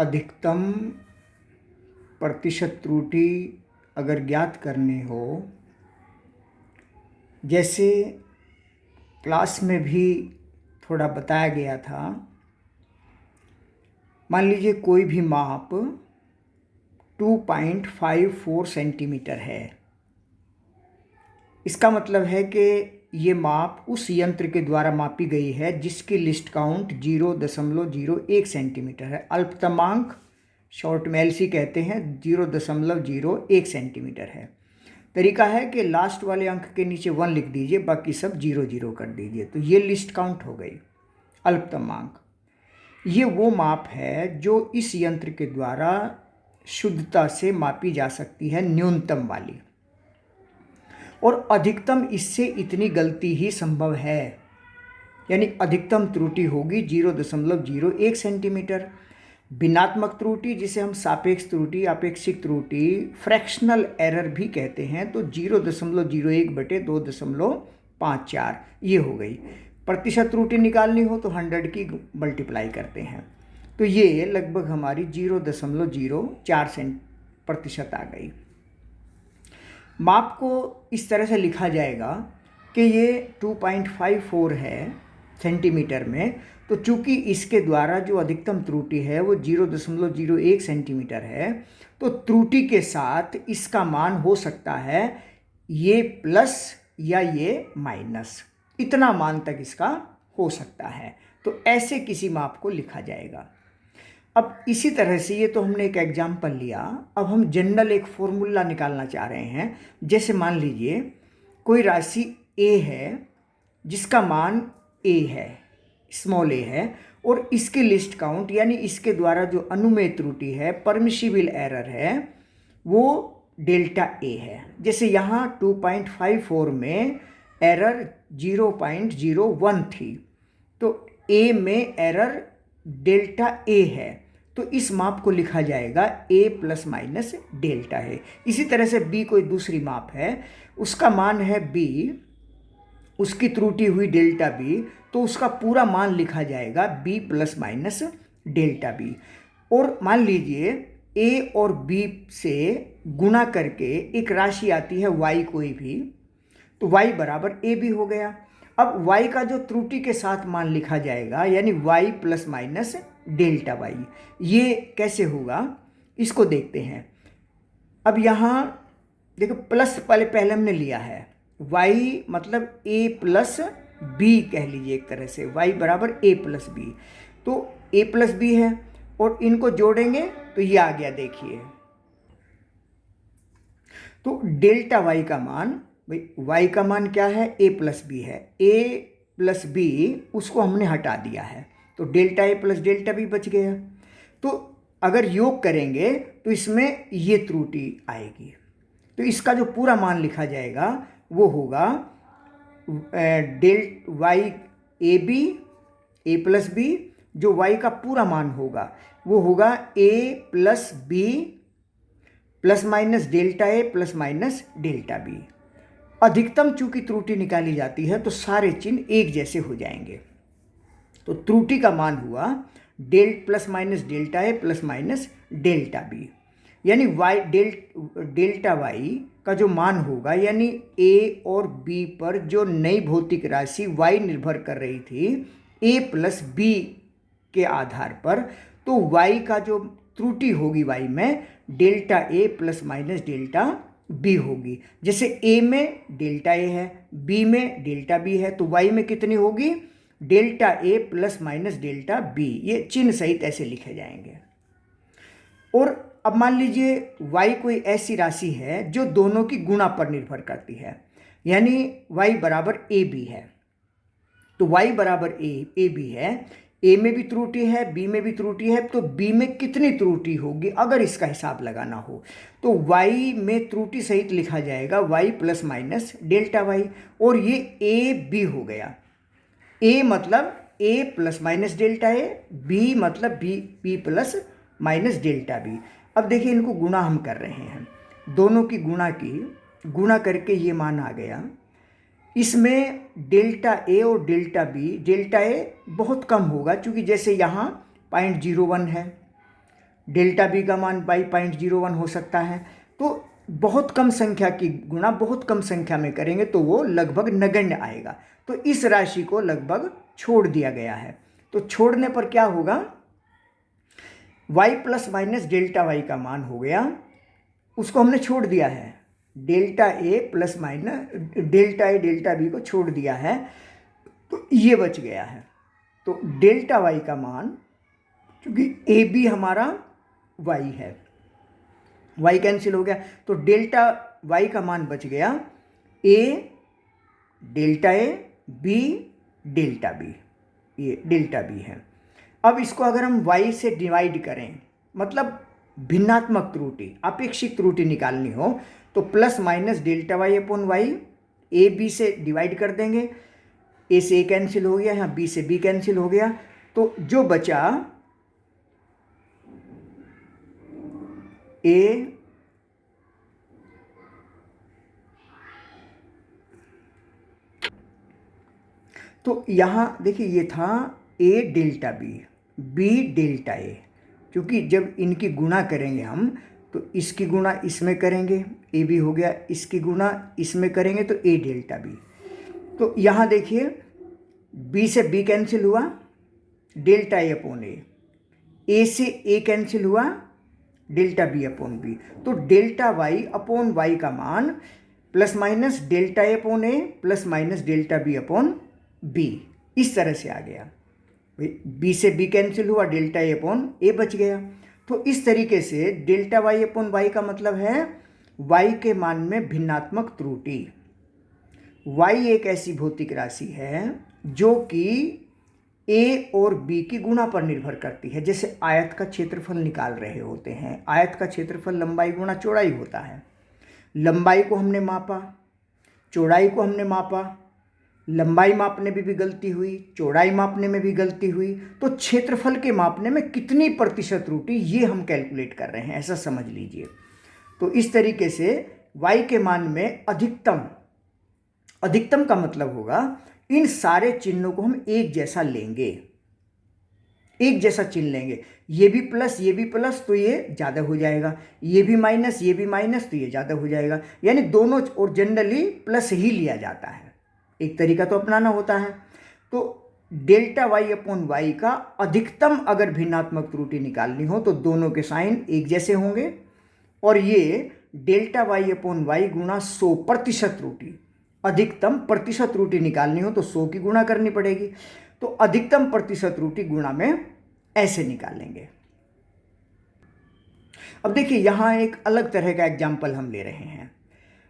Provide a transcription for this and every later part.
अधिकतम प्रतिशत त्रुटि अगर ज्ञात करनी हो, जैसे क्लास में भी थोड़ा बताया गया था, मान लीजिए कोई भी माप 2.54 सेंटीमीटर है। इसका मतलब है कि ये माप उस यंत्र के द्वारा मापी गई है जिसकी लिस्ट काउंट 0.01 सेंटीमीटर है। अल्पतमांक शॉर्ट में एलसी कहते हैं 0.01 सेंटीमीटर है। तरीका है कि लास्ट वाले अंक के नीचे 1 लिख दीजिए, बाकी सब 0 कर दीजिए, तो ये लिस्ट काउंट हो गई अल्पतमांक। ये वो माप है जो इस यंत्र के द्वारा शुद्धता से मापी जा सकती है, न्यूनतम वाली। और अधिकतम इससे इतनी गलती ही संभव है, यानी अधिकतम त्रुटि होगी 0.01 सेंटीमीटर। भिन्नात्मक त्रुटि, जिसे हम सापेक्ष त्रुटि, आपेक्षिक त्रुटि, फ्रैक्शनल एरर भी कहते हैं, तो 0.01/2.54 ये हो गई। प्रतिशत त्रुटि निकालनी हो तो 100 की मल्टीप्लाई करते हैं, तो ये लगभग हमारी 0.04% आ गई। माप को इस तरह से लिखा जाएगा कि ये 2.54 है सेंटीमीटर में, तो चूंकि इसके द्वारा जो अधिकतम त्रुटि है वो 0.01 सेंटीमीटर है, तो त्रुटि के साथ इसका मान हो सकता है ये प्लस या ये माइनस, इतना मान तक इसका हो सकता है। तो ऐसे किसी माप को लिखा जाएगा। अब इसी तरह से, ये तो हमने एक एग्जाम्पल लिया, अब हम जनरल एक फॉर्मूला निकालना चाह रहे हैं। जैसे मान लीजिए कोई राशि a है जिसका मान a है, स्मॉल a है, और इसकी लिस्ट काउंट यानी इसके द्वारा जो अनुमेय त्रुटि है, परमिशिबल एरर है, वो डेल्टा a है। जैसे यहाँ 2.54 में एरर 0.01 थी, तो a में एरर डेल्टा a है, तो इस माप को लिखा जाएगा a प्लस माइनस डेल्टा है। इसी तरह से b कोई दूसरी माप है, उसका मान है b, उसकी त्रुटि हुई डेल्टा b, तो उसका पूरा मान लिखा जाएगा b plus minus delta b। और मान लीजिए a और b से गुणा करके एक राशि आती है y कोई भी, तो y बराबर a भी हो गया। अब y का जो त्रुटि के साथ मान लिखा जाएगा, यानी y plus minus delta y, ये कैसे होगा इसको देखते हैं। अब यहाँ देखो प्लस पहले हमने लिया है, y मतलब a प्लस b कह लीजिए एक तरह से, y बराबर a प्लस b, तो a प्लस b है, और इनको जोड़ेंगे तो ये आ गया। देखिए तो डेल्टा y का मान, भाई y का मान क्या है, a प्लस बी है, a प्लस बी उसको हमने हटा दिया है, तो delta a plus delta b बच गया। तो अगर योग करेंगे तो इसमें ये त्रुटि आएगी, तो इसका जो पूरा मान लिखा जाएगा वो होगा del y A B A plus B, जो y का पूरा मान होगा वो होगा a plus B plus minus delta a plus minus delta b। अधिकतम चूंकि त्रुटि निकाली जाती है तो सारे चिन्ह एक जैसे हो जाएंगे, तो त्रुटि का मान हुआ plus minus delta a plus minus delta b, यानी डेल्टा y का जो मान होगा, यानी a और b पर जो नई भौतिक राशि y निर्भर कर रही थी a प्लस b के आधार पर, तो y का जो त्रुटि होगी y में delta a plus minus delta b होगी। जैसे a में डेल्टा a है, b में डेल्टा b है, तो y में कितनी होगी, delta a plus minus delta b। ये चिन्ह सहित ऐसे लिखे जाएंगे। और अब मान लीजिए y कोई ऐसी राशि है जो दोनों की गुणा पर निर्भर करती है, यानी y बराबर a b है, तो y बराबर a b है, a में भी त्रुटि है, b में भी त्रुटि है, तो b में कितनी त्रुटि होगी अगर इसका हिसाब लगाना हो, तो y में त्रुटि सहित लिखा जाएगा y plus minus delta y, और ये a b हो गया। a मतलब a plus minus delta a, b मतलब b plus minus delta b। अब देखिए इनको गुणा हम कर रहे हैं, दोनों की गुणा करके ये मान आ गया। इसमें डेल्टा a और डेल्टा b, डेल्टा a बहुत कम होगा, क्योंकि जैसे यहाँ 0.01 है, डेल्टा बी का मान बाई 0.01 हो सकता है। तो बहुत कम संख्या की गुणा बहुत कम संख्या में करेंगे तो वो लगभग नगण्य आएगा। तो इस राशि को लगभग छोड़ दिया गया है। तो छोड़ने पर क्या होगा, y plus minus delta Y का मान हो गया, उसको हमने छोड़ दिया है। Delta A plus minus delta A delta B को छोड़ दिया है, तो ये बच गया है। तो डेल्टा वाई का मान, क्योंकि ए बी हमारा वाई है, वाई कैंसिल हो गया, तो डेल्टा वाई का मान बच गया A delta A B delta B, ये डेल्टा बी है। अब इसको अगर हम y से डिवाइड करें, मतलब भिन्नात्मक त्रुटि, अपेक्षित त्रुटि निकालनी हो, तो plus minus delta Y upon Y, A B से डिवाइड कर देंगे, ए से ए कैंसिल हो गया, यहाँ बी से बी कैंसिल हो गया, तो जो बचा ए तो यहाँ देखिए ये था ए delta B, B delta A, क्योंकि जब इनकी गुणा करेंगे हम तो इसकी गुणा इसमें करेंगे, ए बी हो गया, इसकी गुणा इसमें करेंगे तो ए डेल्टा बी। तो यहाँ देखिए बी से बी कैंसिल हुआ, डेल्टा ए अपॉन ए से ए कैंसिल हुआ, डेल्टा बी अपॉन बी। तो डेल्टा वाई अपॉन वाई का मान plus minus delta A upon A plus minus delta B upon B, इस तरह से आ गया। बी से बी कैंसिल हुआ, डेल्टा ए अपॉन ए बच गया। तो इस तरीके से डेल्टा वाई अपॉन वाई का मतलब है वाई के मान में भिन्नात्मक त्रुटि। वाई एक ऐसी भौतिक राशि है जो कि ए और बी की गुणा पर निर्भर करती है। जैसे आयत का क्षेत्रफल निकाल रहे होते हैं, आयत का क्षेत्रफल लंबाई गुणा चौड़ाई होता है। लंबाई को हमने मापा, चौड़ाई को हमने मापा, लंबाई मापने में भी गलती हुई, चौड़ाई मापने में भी गलती हुई, तो क्षेत्रफल के मापने में कितनी प्रतिशत त्रुटि ये हम कैलकुलेट कर रहे हैं, ऐसा समझ लीजिए। तो इस तरीके से y के मान में अधिकतम, अधिकतम का मतलब होगा इन सारे चिन्हों को हम एक जैसा लेंगे, एक जैसा चिन्ह लेंगे। ये भी प्लस तो ये ज़्यादा हो जाएगा, ये भी माइनस तो ये ज़्यादा हो जाएगा, यानी दोनों, और जनरली प्लस ही लिया जाता है, एक तरीका तो अपनाना होता है। तो डेल्टा वाई अपॉन वाई का अधिकतम अगर भिन्नात्मक त्रुटि निकालनी हो तो दोनों के साइन एक जैसे होंगे, और ये डेल्टा वाई अपॉन वाई गुणा 100% त्रुटि, अधिकतम प्रतिशत त्रुटि निकालनी हो तो 100 की गुणा करनी पड़ेगी। तो अधिकतम प्रतिशत त्रुटि गुणा में ऐसे निकालेंगे। अब देखिए यहाँ एक अलग तरह का एग्जाम्पल हम ले रहे हैं।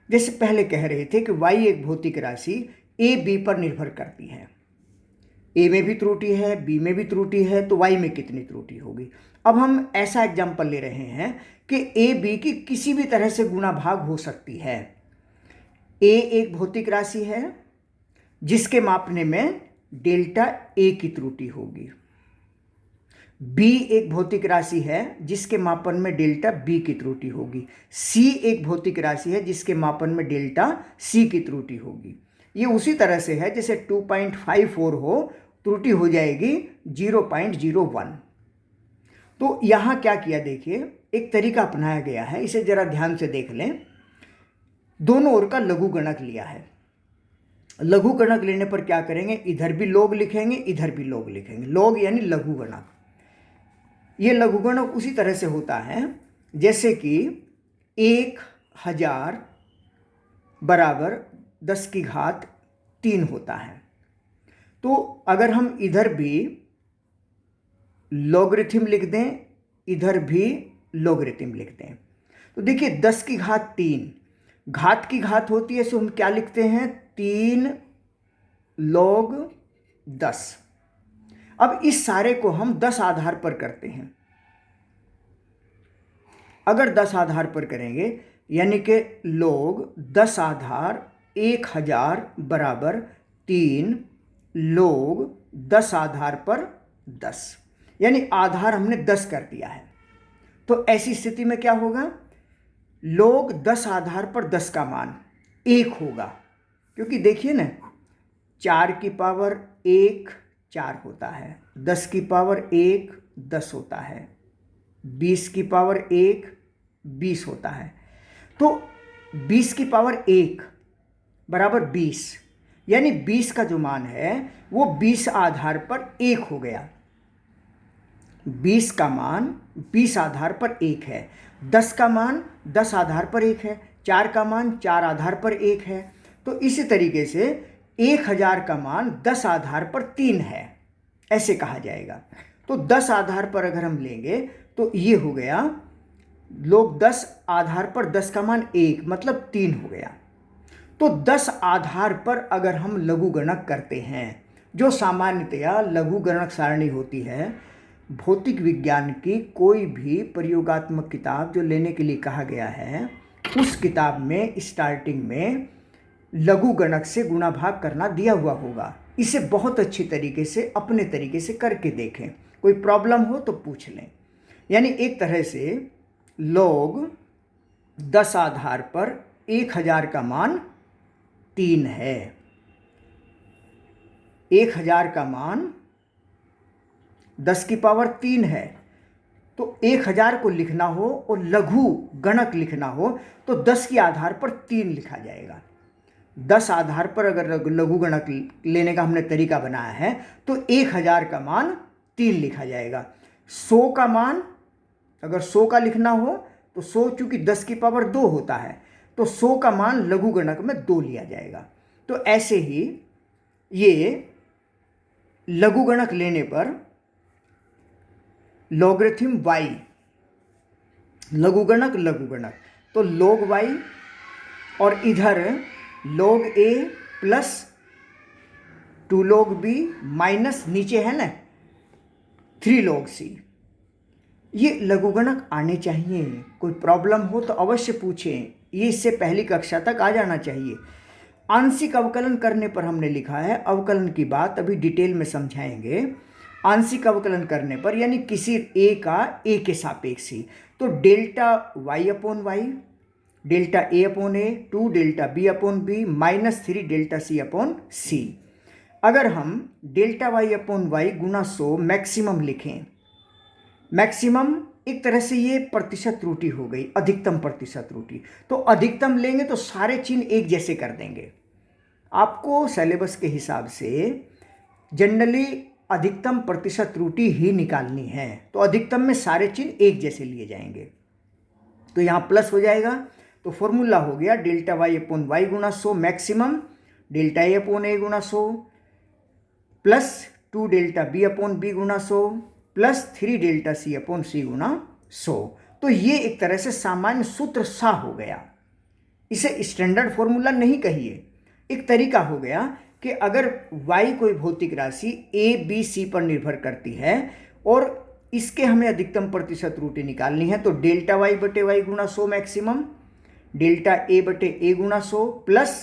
जैसे पहले कह रहे थे कि y एक भौतिक राशि ए बी पर निर्भर करती है, ए में भी त्रुटि है, बी में भी त्रुटि है, तो y में कितनी त्रुटि होगी। अब हम ऐसा एग्जाम्पल ले रहे हैं कि ए बी की किसी भी तरह से गुणा भाग हो सकती है। ए एक भौतिक राशि है जिसके मापने में डेल्टा ए की त्रुटि होगी, बी एक भौतिक राशि है जिसके मापन में डेल्टा बी की त्रुटि होगी, सी एक भौतिक राशि है जिसके मापन में डेल्टा सी की त्रुटि होगी। ये उसी तरह से है जैसे 2.54 हो, त्रुटि हो जाएगी 0.01। तो यहाँ क्या किया देखिए, एक तरीका अपनाया गया है, इसे जरा ध्यान से देख लें। दोनों ओर का लघु गणक लिया है। लघु गणक लेने पर क्या करेंगे, इधर भी लॉग लिखेंगे, इधर भी लॉग लिखेंगे। लॉग यानी लघु गणक। ये लघु गणक उसी तरह से होता है जैसे कि 1000 बराबर 10 की घात 3 होता है। तो अगर हम इधर भी लॉगरिथम लिख दें, इधर भी लॉगरिथम लिख दें, तो देखिए 10 की घात 3 घात की घात होती है, सो हम क्या लिखते हैं, 3 log 10। अब इस सारे को हम 10 आधार पर करते हैं। अगर 10 आधार पर करेंगे यानी कि log 10 आधार 1000 बराबर 3 log 10 आधार पर 10, यानी आधार हमने 10 कर दिया है। तो ऐसी स्थिति में क्या होगा, log 10 आधार पर 10 का मान 1 होगा, क्योंकि देखिए ना 4 की पावर 1 4 होता है, 10 की पावर 1 10 होता है, 20 की पावर 1 20 होता है। तो 20 की पावर 1 बराबर 20, यानी 20 का जो मान है वो 20 आधार पर 1 हो गया। 20 का मान 20 आधार पर 1 है, 10 का मान 10 आधार पर 1 है, 4 का मान 4 आधार पर 1 है। तो इसी तरीके से 1000 का मान 10 आधार पर 3 है, ऐसे कहा जाएगा। तो 10 आधार पर अगर हम लेंगे तो ये हो गया, लोग 10 आधार पर 10 का मान 1 मतलब 3 हो गया। तो 10 आधार पर अगर हम लघु गणक करते हैं, जो सामान्यतया लघु गणक सारणी होती है, भौतिक विज्ञान की कोई भी प्रयोगात्मक किताब जो लेने के लिए कहा गया है, उस किताब में स्टार्टिंग में लघु गणक से गुणा भाग करना दिया हुआ होगा। इसे बहुत अच्छी तरीके से अपने तरीके से करके देखें, कोई प्रॉब्लम हो तो पूछ लें। यानी एक तरह से log 10 आधार पर 1000 का मान 3 है। 1000 का मान 10 की पावर 3 है। तो 1000 को लिखना हो और लघु गणक लिखना हो तो 10 के आधार पर 3 लिखा जाएगा। 10 आधार पर अगर लघु गणक लेने का हमने तरीका बनाया है तो 1000 का मान 3 लिखा जाएगा। 100 का मान अगर 100 का लिखना हो तो 100 चूंकि 10 की पावर 2 होता है तो 100 का मान लघु गणक में 2 लिया जाएगा। तो ऐसे ही ये लघु गणक लेने पर लॉगरिथम y, लघु गणक तो log y और इधर log a plus 2 log b minus नीचे है ना 3 log c। ये लघुगणक आने चाहिए, कोई प्रॉब्लम हो तो अवश्य पूछें, ये इससे पहली कक्षा तक आ जाना चाहिए। आंशिक अवकलन करने पर हमने लिखा है, अवकलन की बात अभी डिटेल में समझाएंगे। आंशिक अवकलन करने पर यानी किसी a का a के सापेक्ष ही, तो delta y upon Y, delta a upon A, 2 delta b upon B minus 3 delta c upon C. अगर हम डेल्टा y अपॉन वाई गुना 100 मैक्सिमम लिखें, मैक्सिमम एक तरह से ये प्रतिशत त्रुटि हो गई, अधिकतम प्रतिशत त्रुटि। तो अधिकतम लेंगे तो सारे चिन्ह एक जैसे कर देंगे। आपको सिलेबस के हिसाब से जनरली अधिकतम प्रतिशत त्रुटि ही निकालनी है, तो अधिकतम में सारे चिन्ह एक जैसे लिए जाएंगे। तो यहाँ प्लस हो जाएगा, तो फॉर्मूला हो गया डेल्टा वाई अपॉन वाई गुना 100 maximum, delta A upon A गुना 100 plus 2 delta B upon B गुना 100 plus 3 delta C upon C गुना 100। तो ये एक तरह से सामान्य सूत्र सा हो गया। इसे स्टैंडर्ड फॉर्मूला नहीं कहिए, एक तरीका हो गया कि अगर y कोई भौतिक राशि a b c पर निर्भर करती है और इसके हमें अधिकतम प्रतिशत त्रुटि निकालनी है, तो डेल्टा y बटे वाई गुना 100 मैक्सिमम, डेल्टा a बटे a गुना 100 plus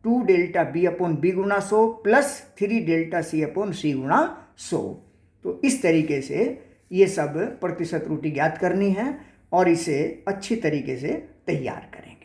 2 delta b upon b गुना 100 plus 3 delta c upon c गुना 100। तो इस तरीके से ये सब प्रतिशत त्रुटि ज्ञात करनी है और इसे अच्छी तरीके से तैयार करें।